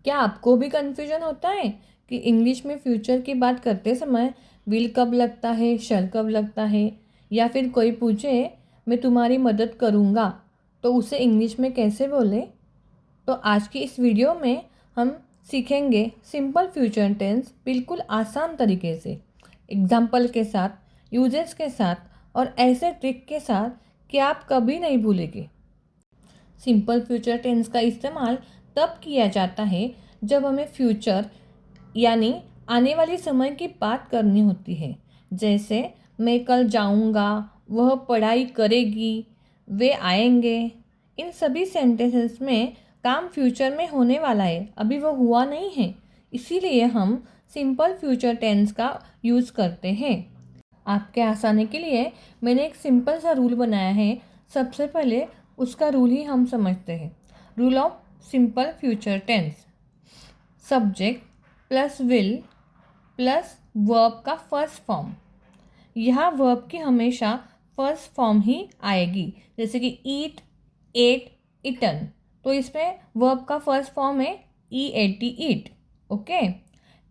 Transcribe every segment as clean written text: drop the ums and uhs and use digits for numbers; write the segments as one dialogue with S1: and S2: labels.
S1: क्या आपको भी कन्फ्यूजन होता है कि इंग्लिश में फ्यूचर की बात करते समय विल कब लगता है, शल कब लगता है, या फिर कोई पूछे मैं तुम्हारी मदद करूँगा तो उसे इंग्लिश में कैसे बोले? तो आज की इस वीडियो में हम सीखेंगे सिंपल फ्यूचर टेंस बिल्कुल आसान तरीके से, एग्जाम्पल के साथ, यूजेस के साथ और ऐसे ट्रिक के साथ कि आप कभी नहीं भूलेंगे। सिंपल फ्यूचर टेंस का इस्तेमाल तब किया जाता है जब हमें फ्यूचर यानी आने वाले समय की बात करनी होती है। जैसे मैं कल जाऊंगा, वह पढ़ाई करेगी, वे आएंगे। इन सभी सेंटेंसेस में काम फ्यूचर में होने वाला है, अभी वो हुआ नहीं है, इसीलिए हम सिंपल फ्यूचर टेंस का यूज़ करते हैं। आपके आसानी के लिए मैंने एक सिंपल सा रूल बनाया है। सबसे पहले उसका रूल ही हम समझते हैं। Rule of simple future tense: subject plus will plus verb का फर्स्ट फॉर्म। यहाँ वर्ब की हमेशा फर्स्ट फॉर्म ही आएगी, जैसे कि ईट, एट, इटन। तो इसमें वर्ब का फर्स्ट फॉर्म है e a t, eat. Okay.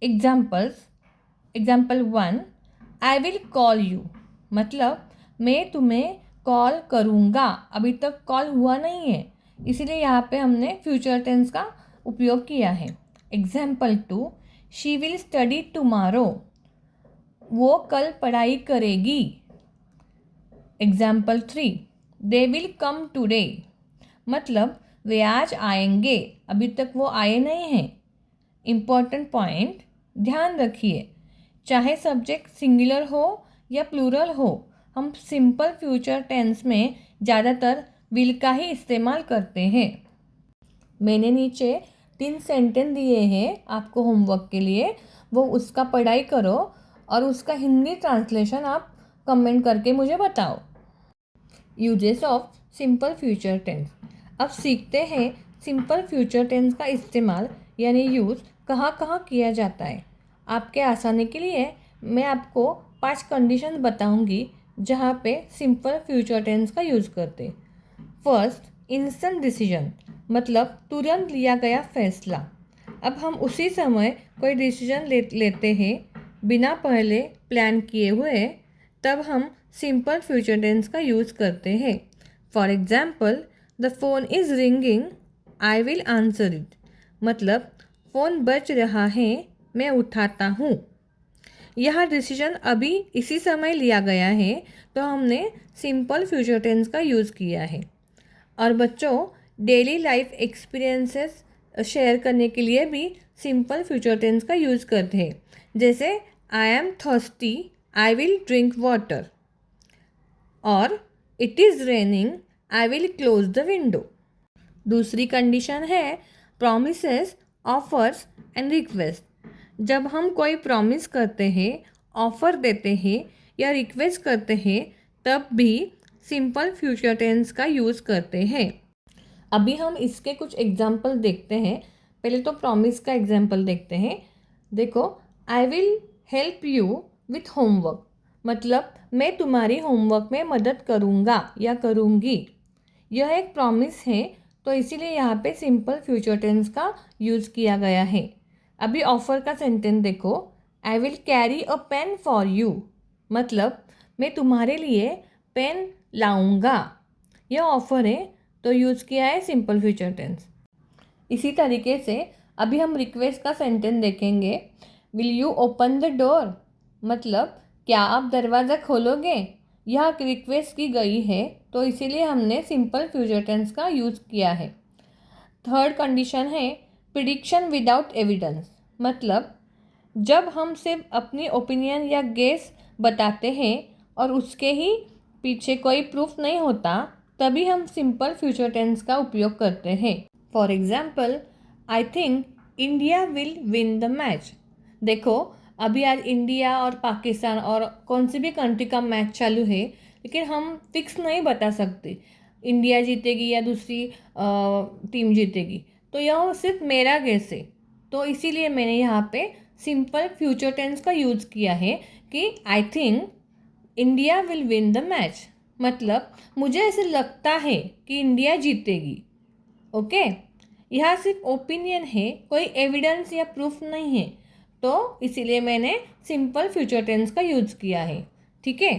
S1: Examples: example 1, I will call you, मतलब मैं तुम्हें कॉल करूँगा। अभी तक कॉल हुआ नहीं है, इसीलिए यहाँ पे हमने फ्यूचर टेंस का उपयोग किया है। Example 2, she will study tomorrow, वो कल पढ़ाई करेगी। Example 3, they will come today, मतलब वे आज आएंगे, अभी तक वो आए नहीं हैं। इम्पॉर्टेंट पॉइंट ध्यान रखिए, चाहे सब्जेक्ट सिंगुलर हो या प्लूरल हो, हम सिंपल फ्यूचर टेंस में ज़्यादातर विल का ही इस्तेमाल करते हैं। मैंने नीचे 3 सेंटेंस दिए हैं आपको होमवर्क के लिए, वो उसका पढ़ाई करो और उसका हिंदी ट्रांसलेशन आप कमेंट करके मुझे बताओ। Uses of simple future tense. अब सीखते हैं सिंपल फ्यूचर टेंस का इस्तेमाल यानी यूज़ कहाँ कहाँ किया जाता है। आपके आसानी के लिए मैं आपको 5 कंडीशन बताऊंगी जहाँ पे सिंपल फ्यूचर टेंस का यूज़ करते। फर्स्ट, इंस्टेंट डिसीजन, मतलब तुरंत लिया गया फैसला। अब हम उसी समय कोई डिसीजन लेते हैं बिना पहले प्लान किए हुए, तब हम सिंपल फ्यूचर टेंस का यूज़ करते हैं। For example, the phone is ringing, I will answer it, मतलब फ़ोन बज रहा है, मैं उठाता हूँ। यह डिसीजन अभी इसी समय लिया गया है, तो हमने सिंपल फ्यूचर टेंस का यूज़ किया है। और बच्चों, डेली लाइफ एक्सपीरियंसेस शेयर करने के लिए भी सिंपल फ्यूचर टेंस का यूज़ करते हैं। जैसे I am thirsty, I will drink water, और it is raining, I will close the window. दूसरी कंडीशन है प्रॉमिसेस, ऑफर्स एंड रिक्वेस्ट। जब हम कोई प्रॉमिस करते हैं, ऑफ़र देते हैं या रिक्वेस्ट करते हैं, तब भी सिंपल फ्यूचर टेंस का यूज़ करते हैं। अभी हम इसके कुछ एग्जाम्पल देखते हैं। पहले तो प्रॉमिस का एग्जाम्पल देखते हैं। देखो, I will help you with homework, मतलब मैं तुम्हारी होमवर्क में मदद करूँगा या करूँगी। यह एक प्रॉमिस है, तो इसीलिए यहाँ पे सिंपल फ्यूचर टेंस का यूज़ किया गया है। अभी ऑफ़र का सेंटेंस देखो, I will carry a pen for you, मतलब मैं तुम्हारे लिए पेन लाऊंगा। यह ऑफ़र है, तो यूज़ किया है सिंपल फ्यूचर टेंस। इसी तरीके से अभी हम रिक्वेस्ट का सेंटेंस देखेंगे। Will you open the door, मतलब क्या आप दरवाज़ा खोलोगे। यह रिक्वेस्ट की गई है, तो इसीलिए हमने सिंपल फ्यूचर टेंस का यूज़ किया है। थर्ड कंडीशन है प्रिडिक्शन विदाउट एविडेंस, मतलब जब हम सिर्फ अपनी ओपिनियन या गेस बताते हैं और उसके ही पीछे कोई प्रूफ नहीं होता, तभी हम सिंपल फ्यूचर टेंस का उपयोग करते हैं। For example, I think India will win the match. देखो, अभी आज इंडिया और पाकिस्तान और कौन सी भी कंट्री का मैच चालू है, लेकिन हम फिक्स नहीं बता सकते इंडिया जीतेगी या दूसरी टीम जीतेगी, तो यह सिर्फ मेरा गेस है। तो इसीलिए मैंने यहाँ पे सिंपल फ्यूचर टेंस का यूज़ किया है कि I think India will win the match, मतलब मुझे ऐसे लगता है कि इंडिया जीतेगी। ओके। यह सिर्फ ओपिनियन है, कोई एविडेंस या प्रूफ नहीं है, तो इसीलिए मैंने सिंपल फ्यूचर टेंस का यूज़ किया है। ठीक है।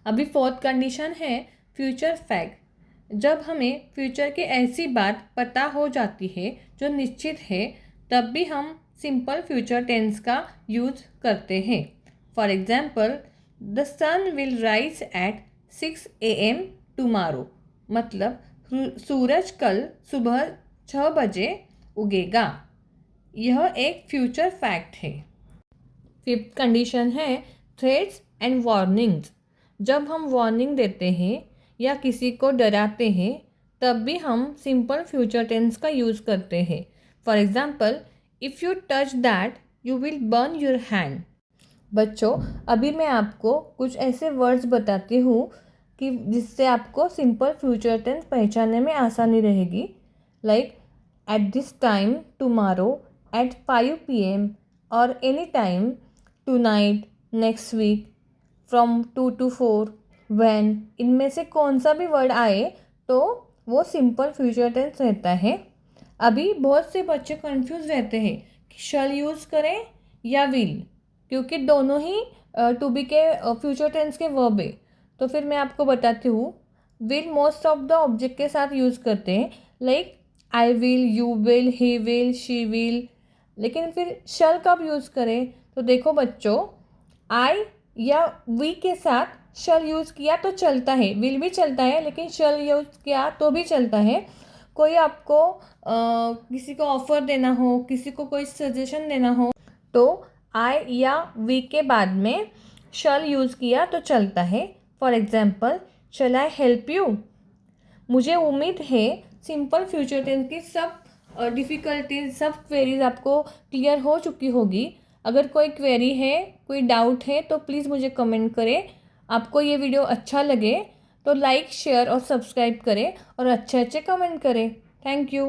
S1: अभी फोर्थ कंडीशन है फ्यूचर फैक्ट। जब हमें फ्यूचर की ऐसी बात पता हो जाती है जो निश्चित है, तब भी हम सिंपल फ्यूचर टेंस का यूज करते हैं। For example, the sun will rise at 6 AM tomorrow, मतलब सूरज कल सुबह 6 बजे उगेगा। यह एक फ्यूचर फैक्ट है। फिफ्थ कंडीशन है थ्रेट्स एंड वार्निंग्स। जब हम वार्निंग देते हैं या किसी को डराते हैं, तब भी हम सिंपल फ्यूचर टेंस का यूज़ करते हैं। For example, if you touch that you will burn your hand. बच्चों, अभी मैं आपको कुछ ऐसे वर्ड्स बताती हूँ कि जिससे आपको सिंपल फ्यूचर टेंस पहचानने में आसानी रहेगी। Like at this time, tomorrow, at 5 PM और any time, tonight, next week, from 2 to 4, when. इनमें से कौन सा भी वर्ड आए तो वो सिंपल फ्यूचर टेंस रहता है। अभी बहुत से बच्चे कंफ्यूज रहते हैं कि शैल यूज़ करें या विल, क्योंकि दोनों ही टू बी के फ्यूचर टेंस के वर्ब है। तो फिर मैं आपको बताती हूँ, will most of the object के साथ यूज़ करते हैं, like I will, you will, he will, she will. लेकिन फिर शैल कब यूज़ करें? तो देखो बच्चों, आई या वी के साथ शैल यूज़ किया तो चलता है, विल भी चलता है, लेकिन शैल यूज़ किया तो भी चलता है। कोई आपको किसी को ऑफ़र देना हो, किसी को कोई सजेशन देना हो, तो आई या वी के बाद में शैल यूज़ किया तो चलता है। For example, shall I help you. मुझे उम्मीद है सिंपल फ्यूचर टेंस की सब डिफ़िकल्टीज, सब क्वेरीज आपको क्लियर हो चुकी होगी। अगर कोई क्वेरी है, कोई डाउट है, तो प्लीज़ मुझे कमेंट करें। आपको ये वीडियो अच्छा लगे तो लाइक, शेयर और सब्सक्राइब करें और अच्छे अच्छे कमेंट करें। Thank you.